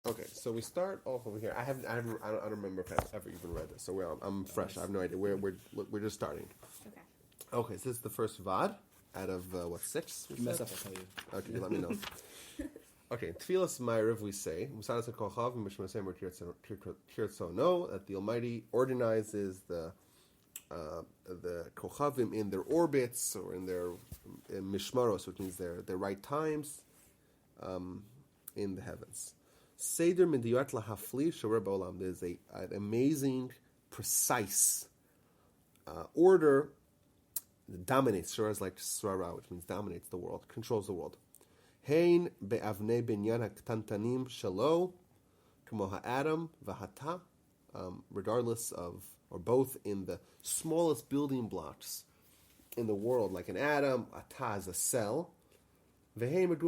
Okay, so we start off over here. I don't remember if I've ever even read this, so I'm fresh. I have no idea. We're just starting. Okay. Okay, so this is the first Vaad out of what, 6? If you mess up, I'll tell you. Okay, let me know. Okay, Tfilas Ma'ariv we say Musadas Kochav Mishmasem no, that the Almighty organizes the Kochavim in their orbits or in their Mishmaros, which means their right times in the heavens. Seder Midiyat Lahafli Sharer Ba'olam. There's an amazing, precise order that dominates. Sharer is like Srara, which means dominates the world, controls the world. Hein be'avnei binyan ha'ktantanim shalo, kamo ha'adam v'hata, regardless of, or both in the smallest building blocks in the world, like an atom, ata is a cell, and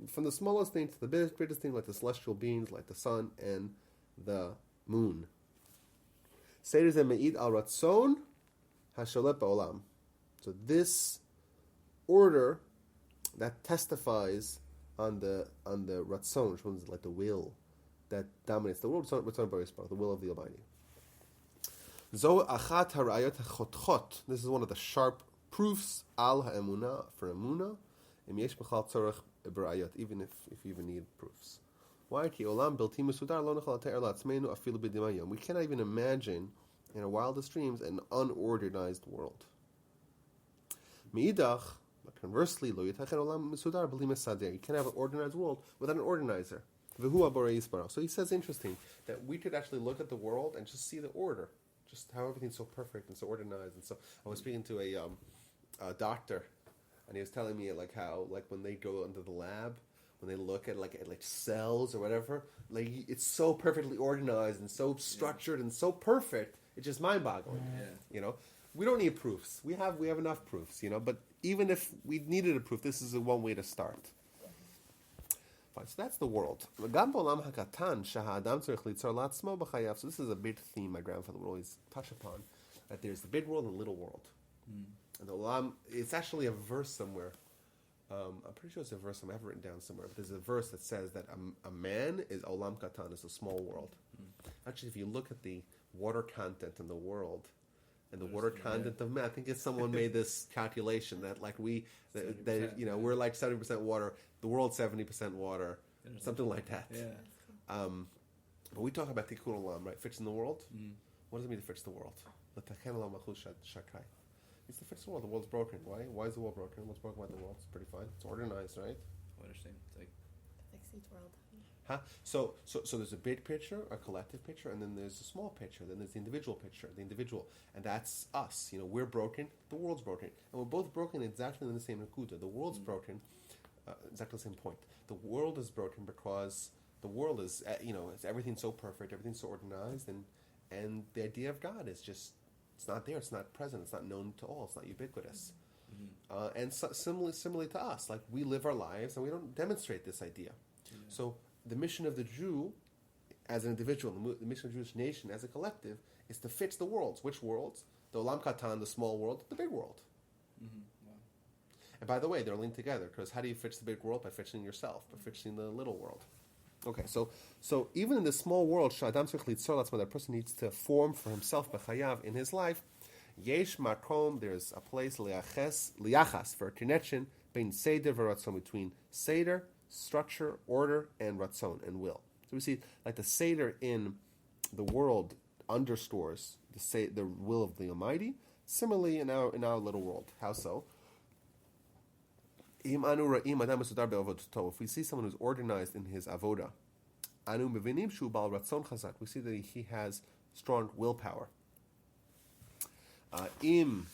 from the smallest thing to the biggest thing, like the celestial beings, like the sun and the moon. Seder ze me'id al ratzon hasholet ba'olam. So this order that testifies on the ratzon, which means like the will that dominates the world, the will of the Almighty. Zo achat harayot hachotchot. This is one of the sharp proofs al ha'emuna, for emuna, yesh b'chal tzorach b'rayot, even if you even need proofs. Why? Ki olam bilti mesudar lo nechal te'er la'atzmeinu afilu b'dimayom. We cannot even imagine in our wildest dreams an unorganized world. Meidach, conversely, lo yitachen olam mesudar b'li mesader. You can't have an organized world without an organizer. V'hu aborei yisbarach. So he says, interesting, that we could actually look at the world and just see the order, just how everything's so perfect and so organized. And so I was speaking to a doctor, and he was telling me like how, like, when they go into the lab, when they look at like cells or whatever, like it's so perfectly organized and so structured and so perfect, it's just mind-boggling. You know, we don't need proofs. We have enough proofs. You know, but even if we needed a proof, this is one way to start. Fine, so that's the world. So this is a big theme my grandfather would always touch upon, that there's the big world and the little world. And the Olam, it's actually a verse somewhere. I'm pretty sure it's a verse I've written down somewhere. But there's a verse that says that a man is Olam Katan, is a small world. Actually, if you look at the water content in the world and the water content of man, I think it's someone made this calculation that like we're like 70% water, the world's 70% water, something like that. Yeah. But we talk about Tikkun Olam, right? Fixing the world. What does it mean to fix the world? It's to fix the world. The world's broken. Why? Why is the world broken? What's broken about the world? It's pretty fine. It's organized, right? I understand. It's like Fix each world. So there's a big picture, a collective picture, and then there's a small picture. Then there's the individual picture, the individual, and that's us. You know, we're broken. The world's broken, and we're both broken exactly in the same nakuda. The world's broken, exactly the same point. The world is broken because the world is, it's everything's so perfect, everything's so organized, and the idea of God is just. It's not there. It's not present. It's not known to all. It's not ubiquitous. And similarly to us, like we live our lives and we don't demonstrate this idea. So the mission of the Jew, as an individual, the mission of the Jewish nation as a collective, is to fix the worlds. Which worlds? The Olam Katan, the small world, the big world. Wow. And by the way, they're linked together because how do you fix the big world? By fixing yourself, by fixing the little world. Okay, so even in the small world, that person needs to form for himself b'chayav in his life. Yesh makom, there's a place liachas for a connection between seder v'ratzon, between seder, structure, order, and ratzon, and will. So we see like the seder in the world underscores the will of the Almighty. Similarly, in our little world, how so? If we see someone who's organized in his avoda, we see that he has strong willpower. Al-adam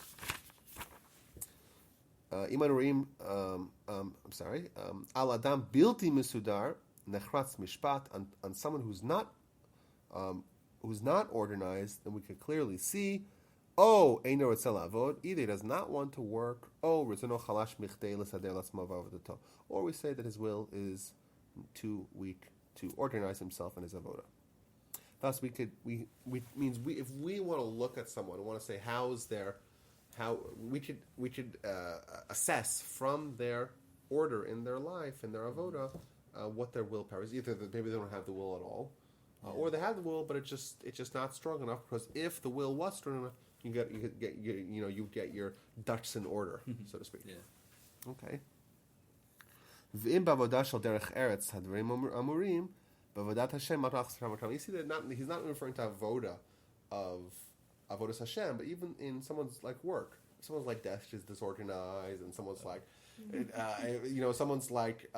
bilti mesudar nechratz mishpat, on someone who's not organized, then we can clearly see. Oh, Eino Ritzel Avod, either he does not want to work, or we say that his will is too weak to organize himself in his avoda. Thus, if we want to look at someone, we want to say how we should assess from their order in their life, in their avoda, what their willpower is. Either that maybe they don't have the will at all, or they have the will, but it's just not strong enough. Because if the will was strong enough, you get your ducks in order, so to speak. Yeah. Okay. V'im b'avodah shel derech eretz hadvarim amurim b'avodat Hashem matach tzram. You see that he's not referring to avodah of avodas Hashem, but even in someone's like work, someone's like desk is disorganized, and someone's like, someone's like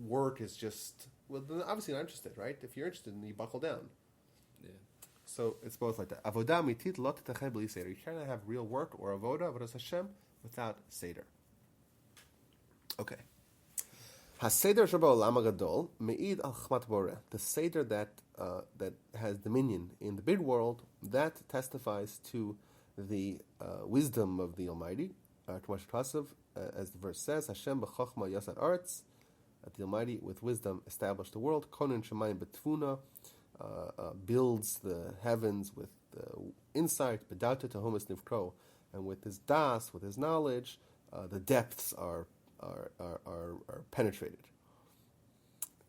work is just they're obviously not interested, right? If you're interested, then you buckle down. Yeah. So it's both like that. Avodah mitit lo tetacheh b'li seder. You cannot have real work or avodah avodas Hashem without seder. Okay. HaSeder Shabbat Gadol Me'id al Chmat Boreh. The Seder that has dominion in the big world, that testifies to the wisdom of the Almighty. As the verse says, Hashem b'chochma yasad arts, that the Almighty with wisdom established the world. Konen shemayim b'tfuna, builds the heavens with insight. B'data tehomas nivkro, and with his das, with his knowledge, the depths are penetrated.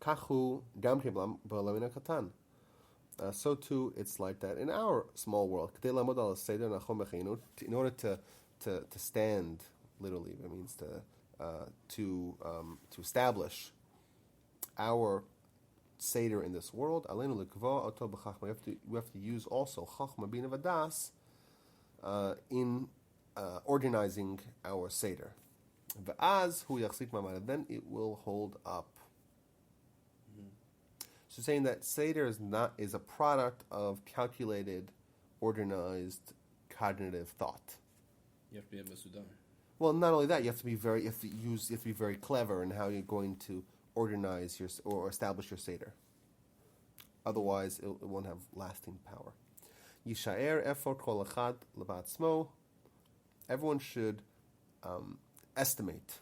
Kachu gam b'alamina katan. So too, it's like that in our small world. In order to stand, literally, it means to establish our seder in this world. We have to use also chachma bina vadas in organizing our seder. Then it will hold up. So saying that Seder is a product of calculated, organized, cognitive thought. You have to be a Masudar. Well, not only that, you have to be very clever in how you're going to organize or establish your Seder. Otherwise, it won't have lasting power. Yishaer efor kol echad lebatzmo. Everyone should estimate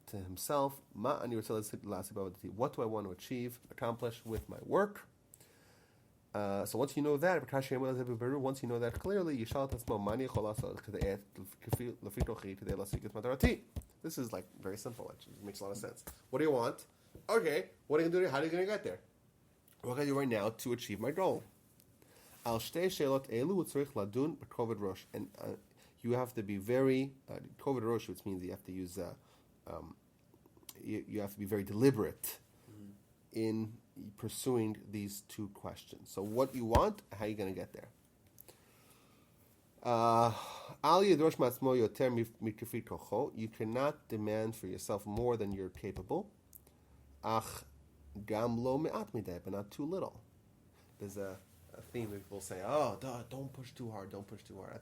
to himself, what do I want to achieve, accomplish with my work? So once you know that, once you know that clearly, this is like very simple. It makes a lot of sense. What do you want? Okay, what are you going to do? How are you going to get there? What can I do right now to achieve my goal? And you have to be very koved rosh, which means you have to use you have to be very deliberate in pursuing these two questions. So what you want, how are you going to get there? You cannot demand for yourself more than you're capable. But not too little. There's a theme that people say, oh, don't push too hard, don't push too hard. I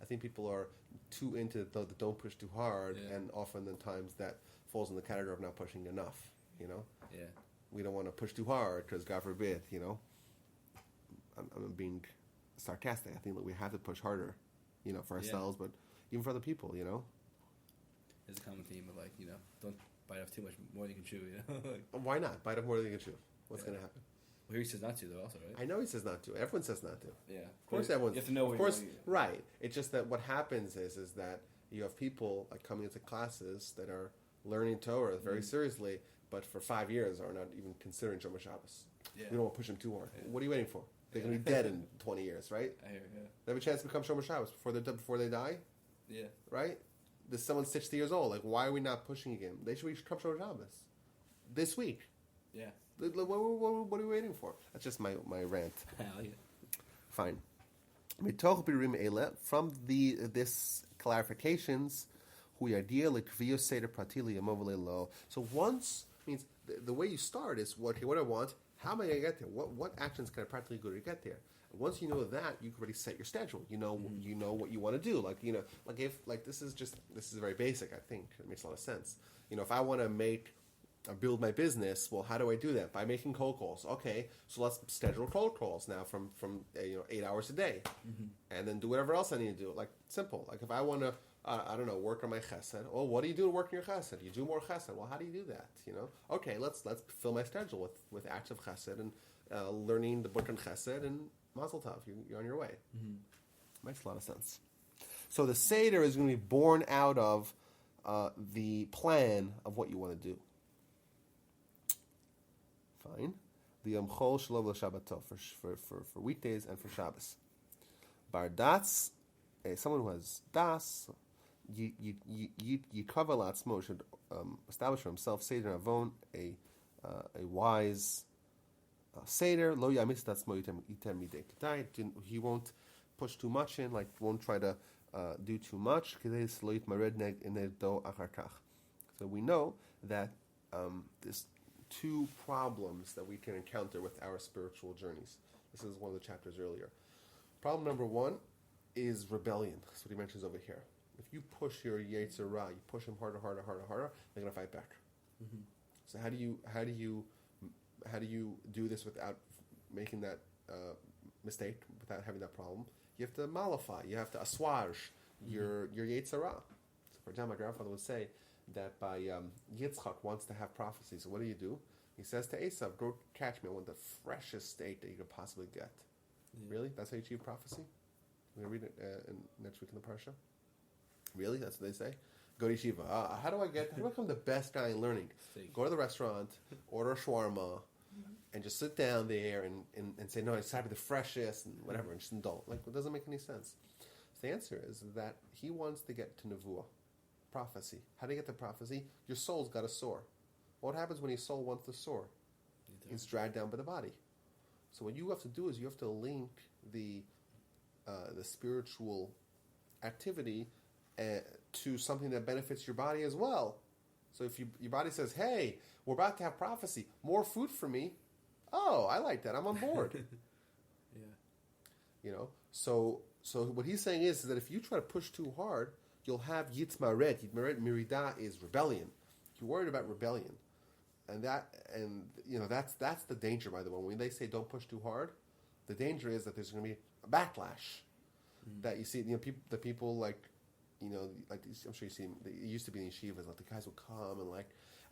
think people are too into the don't push too hard, and often the times that falls in the category of not pushing enough, Yeah. We don't want to push too hard because, God forbid, I'm being sarcastic. I think that we have to push harder, for ourselves, but even for other people, There's a common theme of don't bite off too much more than you can chew, Why not? Bite off more than you can chew. What's going to happen? Well, here he says not to, though, also, right? I know he says not to. Everyone says not to. Yeah. Of course, everyone. You have to know. Of course, right. It's just that what happens is that you have people coming into classes that are learning Torah very seriously, but for 5 years are not even considering Shomer Shabbos. Yeah. You don't want to push them too hard. Yeah. What are you waiting for? They're going to be dead in 20 years, right? I hear, They have a chance to become Shomer Shabbos before they die. Yeah. Right. There's someone 60 years old. Why are we not pushing again? They should become Shomer Shabbos this week. Yeah. What are we waiting for? That's just my rant. Fine. From this clarifications, so once means the way you start is what I want. How am I going to get there? What actions can I practically do to get there? And once you know that, you can already set your schedule. You know what you want to do. This is very basic. I think it makes a lot of sense. If I want to build my business, well, how do I do that? By making cold calls. Okay, so let's schedule cold calls now from 8 hours a day, and then do whatever else I need to do. Simple. If I want to, work on my chesed. Oh, what do you do to work on your chesed? You do more chesed. Well, how do you do that? Okay, let's fill my schedule with acts of chesed and learning the book on chesed, and mazel tov, you're on your way. Makes a lot of sense. So the Seder is going to be born out of the plan of what you want to do. Fine. The Yom Chol Shalom L'Shabbato for weekdays and for Shabbos. Bar Das, someone who has Das, Yikava Latzmo should establish for himself Seder Avon, a wise Seder. Lo Yamis Tatzmo Yitem Midei Kedai. He won't push too much in, like won't try to do too much. So we know that there's two problems that we can encounter with our spiritual journeys. This is one of the chapters earlier. Problem number one is rebellion. That's what he mentions over here. If you push your Yetzer Ra, you push him harder, they're going to fight back. Mm-hmm. So how do you do this without making that mistake, without having that problem? You have to mollify, you have to assuage your Yetzer Ra. So for example, my grandfather would say that by Yitzchak wants to have prophecy. So what do? He says to Esav, go catch me. I want the freshest steak that you could possibly get. Yeah. Really? That's how you achieve prophecy? We're going to read it next week in the Parsha. Really? That's what they say? Go to yeshiva. How do I become the best guy in learning? Steak. Go to the restaurant, order a shawarma, and just sit down there and say, no, it's got to be the freshest and whatever, and just indulge. Like, it doesn't make any sense. So the answer is that he wants to get to nevuah, prophecy. How do you get to prophecy? Your soul's got to soar. What happens when your soul wants to soar? It's dragged down by the body. So what you have to do is you have to link the spiritual activity to something that benefits your body as well. So if your body says, hey, we're about to have prophecy, more food for me, oh, I like that, I'm on board. Yeah. You know, so what he's saying is that if you try to push too hard, you'll have yitzmared. Yitzmared mirida is rebellion. You're worried about rebellion. And that's the danger, by the way. When they say don't push too hard, the danger is that there's going to be a backlash. Mm-hmm. That you see, the people like I'm sure you see, it used to be in yeshivas, like the guys would come and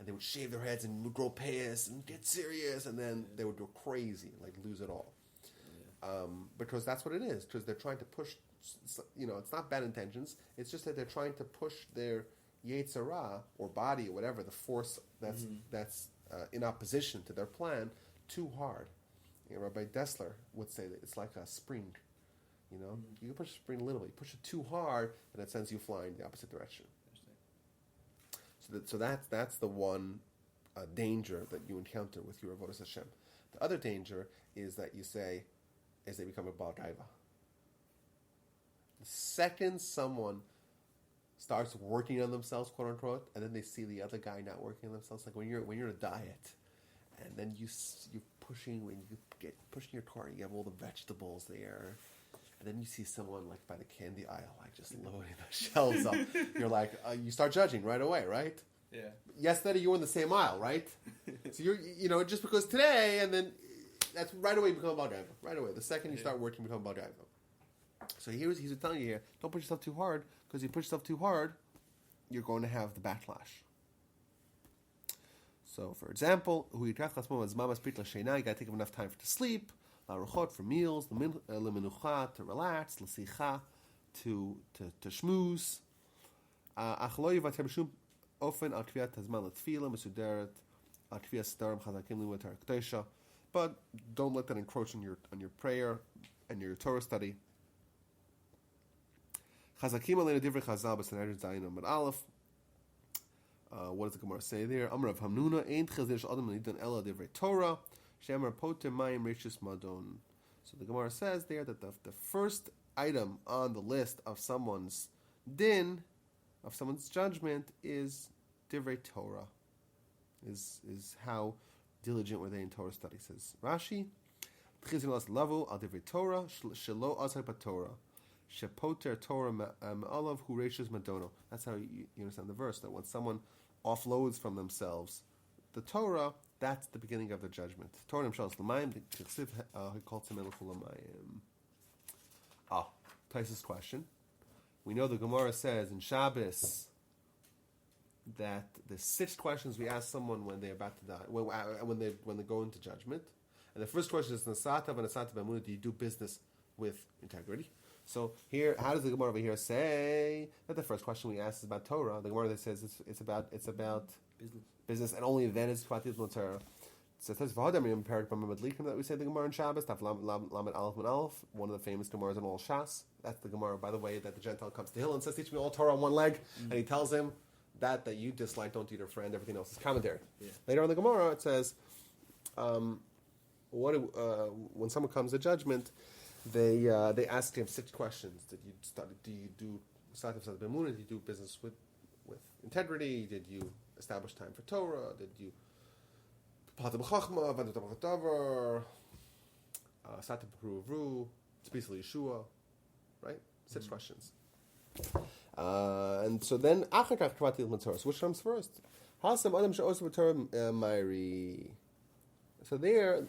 they would shave their heads and would grow payas and get serious, and then they would go crazy, like lose it all. Yeah. Because that's what it is, because they're trying to push, it's not bad intentions, it's just that they're trying to push their Yetzer Ra, or body, or whatever, the force that's in opposition to their plan, too hard. Rabbi Dessler would say that it's like a spring. You can push the spring a little bit. You push it too hard, and it sends you flying the opposite direction. So that's the one danger that you encounter with your avodas Hashem. The other danger is that they become a Baal Gaiva. The second someone starts working on themselves, quote unquote, and then they see the other guy not working on themselves, like when you're in a diet, and then you're pushing your cart, you have all the vegetables there. And then you see someone like by the candy aisle, like just loading the shelves up. You're like, you start judging right away, right? Yeah. Yesterday you were in the same aisle, right? So you're, just because today, and then that's right away you become a Baal Gaiva. Right away. The second you start working, you become a Baal Gaiva. So he's telling you here, don't push yourself too hard, because you push yourself too hard, you're going to have the backlash. So, for example, you got to take enough time to sleep. L'aruchot for meals, l'menucha to relax, l'sicha to schmooze. Ach lo yivater b'shum ofen al kviat hazman l'tfila mesuderet al kviat starim chazakim l'mutar k'tosha. But don't let that encroach on your prayer and your Torah study. Chazakim aleinu divrei Chazal b'Sanhedrin Zayin Amud Aleph. What does the Gemara say there? Amar Rav Hamnuna ein chazir sh'adam l'nidan ela divrei Torah. Shemar poter mayim rishus madon. So the Gemara says there that the first item on the list of someone's din, of someone's judgment, is divrei Torah. Is how diligent were they in Torah study? Says Rashi, Tchizilas lavu al divrei Torah shelo azar b'Torah shepoter Torah ma'alav hu rishus madono. That's how you understand the verse, that when someone offloads from themselves the Torah, that's the beginning of the judgment. Torah himself l'mayim, he calls him elchul l'mayim. Places question. We know the Gemara says in Shabbos that the 6 questions we ask someone when they're about to die, when they go into judgment, and the first question is Nasata v'Nasata b'Emunah, do you do business with integrity? So here, how does the Gemara over here say that the first question we ask is about Torah? The Gemara that says it's about business, and only then is Fatit Torah. So it says Vaad Amrim Perik B'Madlikim that we say the Gemara in Shabbos. Taf Lamed Aleph and Aleph, one of the famous Gemaras in all Shas. That's the Gemara, by the way, that the Gentile comes to Hillel and says, "Teach me all Torah on one leg," and he tells him that you dislike, don't eat your friend. Everything else is commentary. Yeah. Later on in the Gemara, it says, when someone comes to judgment, they ask him 6 questions. Did you study? Do you do Did you do business with integrity? Did you establish time for Torah? Did you Sata B'Ru, Speak Yeshua, right? 6 questions. And so then, so which comes first? So there,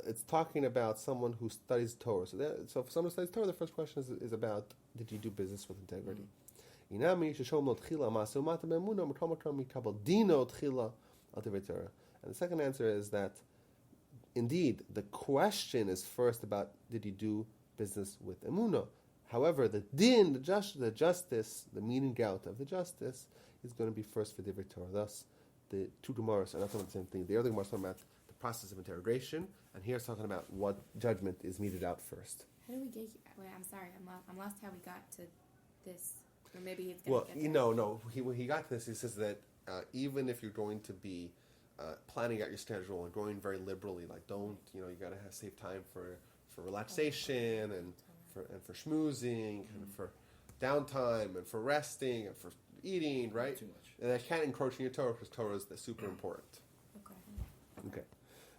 it's talking about someone who studies Torah. So if someone studies Torah, the first question is about, did you do business with integrity? And the second answer is that, indeed, the question is first about, did you do business with emunah? However, the din, the justice, the meaning out of the justice is going to be first for divrei Torah. Thus, the 2 Gemaras are not talking about the same thing. The other Gemaras are talking about the process of interrogation, and here it's talking about what judgment is meted out first. How do we get here? Wait, I'm sorry, I'm lost how we got to this. Or maybe it's Well, no. When he got to this, he says that even if you're going to be planning out your schedule and going very liberally, like you got to save time for relaxation and for schmoozing and for downtime and for resting and for eating, right? Too much. And that can't encroach on your Torah because Torah is super important. Okay.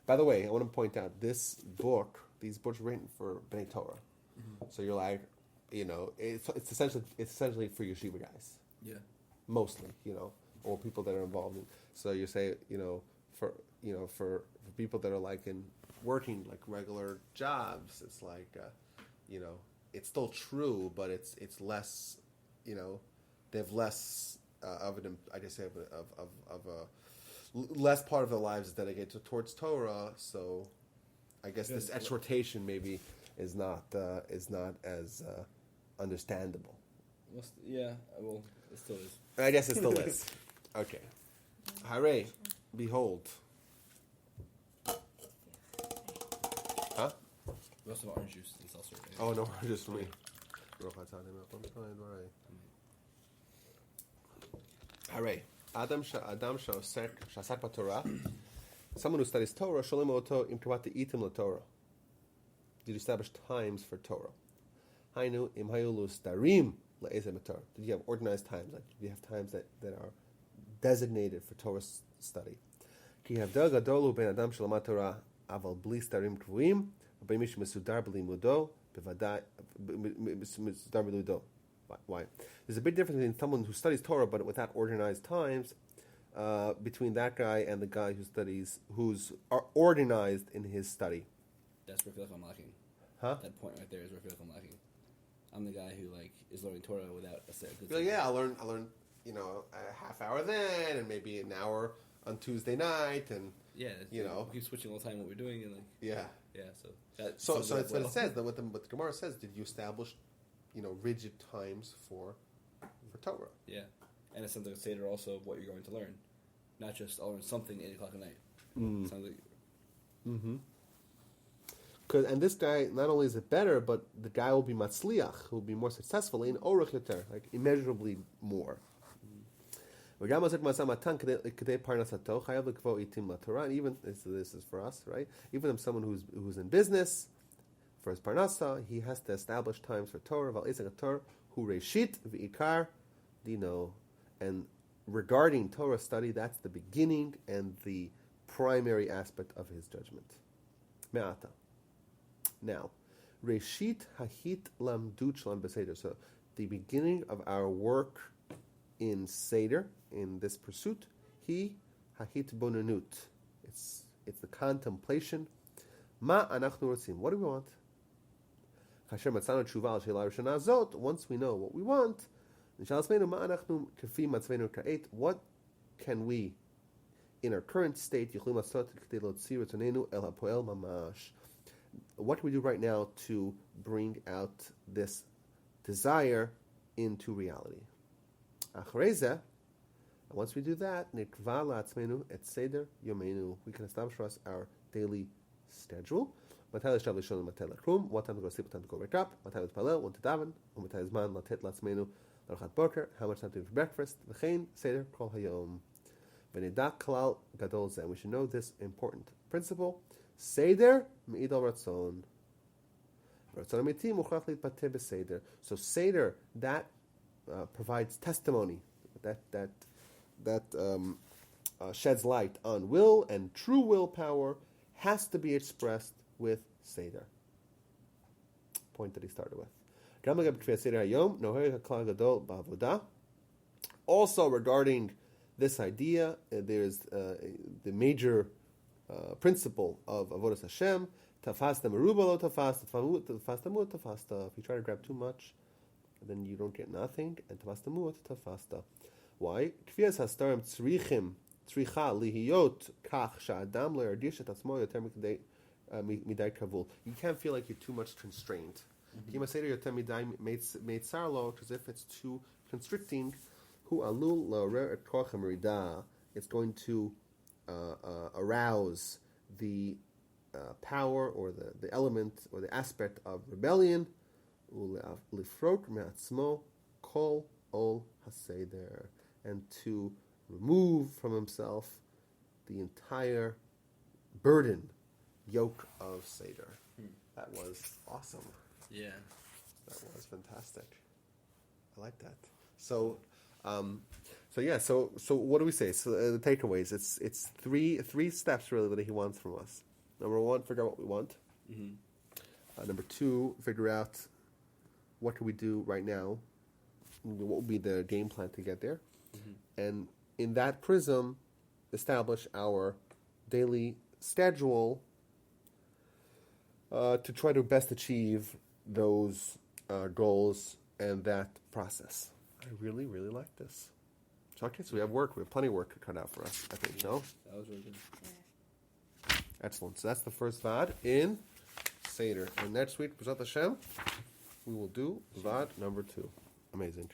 By the way, I want to point out these books were written for Bnei Torah. Mm-hmm. So you're like, it's essentially for yeshiva guys. Yeah. Mostly, or people that are involved in. So you say, for people that are like in working like regular jobs, it's like, it's still true, but it's less, they have less of an, I guess, of a less part of their lives is dedicated towards Torah. So, I guess this exhortation maybe is not as understandable. Well, it still is. I guess it still is. Okay. Hare, behold. Huh? We also have orange juice and seltzer. Oh, no, orange juice for me. Hare. Adam shasak b'Torah. Someone who studies Torah, sholem oto im kavata itim l'Torah. Did you establish times for Torah? Hainu im hayulu starim le'ezem Torah. Did you have organized times? Like, do you have times that are designated for Torah study? Ki havdel gadolu ben adam shelamat Torah aval bli starim kvuim v'ben mish mesudar b'limudo b'vadai mesudar b'limudo. Why? There's a big difference between someone who studies Torah but without organized times, between that guy and the guy who's organized in his study. That's where I feel like I'm lacking. Huh? That point right there is where I feel like I'm lacking. I'm the guy who is learning Torah without a set. I learn a half hour then, and maybe an hour on Tuesday night, and we keep switching all the time what we're doing, and So that's what it says. That what the Gemara says. Did you establish, rigid times for Torah? Yeah, and it's something to Seder also of what you're going to learn, not just I'll learn something 8 o'clock at night. Sounds like. Mm-hmm. And this guy, not only is it better, but the guy will be matzliach, who will be more successful in orach yoter, like immeasurably more. And even this is for us, right? Even if someone who's in business for his parnasa, he has to establish times for Torah. Hu reshit v'ikar dino. And regarding Torah study, that's the beginning and the primary aspect of his judgment. Me'ata. Now, reshit hahit lamdut shalom b'seder. So the beginning of our work in Seder, in this pursuit, he hahit bonanut. It's the contemplation. Ma anachnu rotzim. What do we want? Kasher matzanu tshuva al sheila rishona zot. Once we know what we want, what can we, in our current state, what can we do right now to bring out this desire into reality? And once we do that, nikva la'atzmenu et seder yomenu. We can establish for us our daily schedule. Matai l'shtav l'shon matai l'krum. What time to go to sleep? What time to go wake up? Matai l'tpalel? When to daven? Matai zman latet la'atzmenu l'archat boker? How much time to do for breakfast? V'chein seder kol hayom. V'nidak kalal gadol zeh. We should know this important principle. Seder me'id al ratzon. So Seder, that provides testimony, that sheds light on will, and true willpower has to be expressed with Seder. Point that he started with. Also regarding this idea, there's the major principle of Avodas Hashem. Tafasta meruba lo tafasta, tafasta muat tafasta. If you try to grab too much, then you don't get nothing. And tafasta muat tafasta. Why? Kvias hastarim tzricha lihiyot kach sha'adam lo yardish et atzmo yoter midai kavul. You can't feel like you're too much constrained. Kima seder yoter midai meitzar lo, because if it's too constricting, hu alul la'orer et koach hamerida. It's going to arouse the power or the element or the aspect of rebellion, lifrot me'atzmo kol ol haseder, and to remove from himself the entire burden, yoke of Seder. That was awesome. Yeah, that was fantastic. I like that. So what do we say? So the takeaways. It's three steps really that he wants from us. Number one, figure out what we want. Number two, figure out what can we do right now. What will be the game plan to get there. And in that prism, establish our daily schedule to try to best achieve those goals and that process. I really, really like this. Okay, so we have plenty of work cut out for us, I think, no? That was really good. Yeah. Excellent. So that's the first Vaad in Seder. And next week, B'ezrat Hashem, we will do Vaad number 2. Amazing.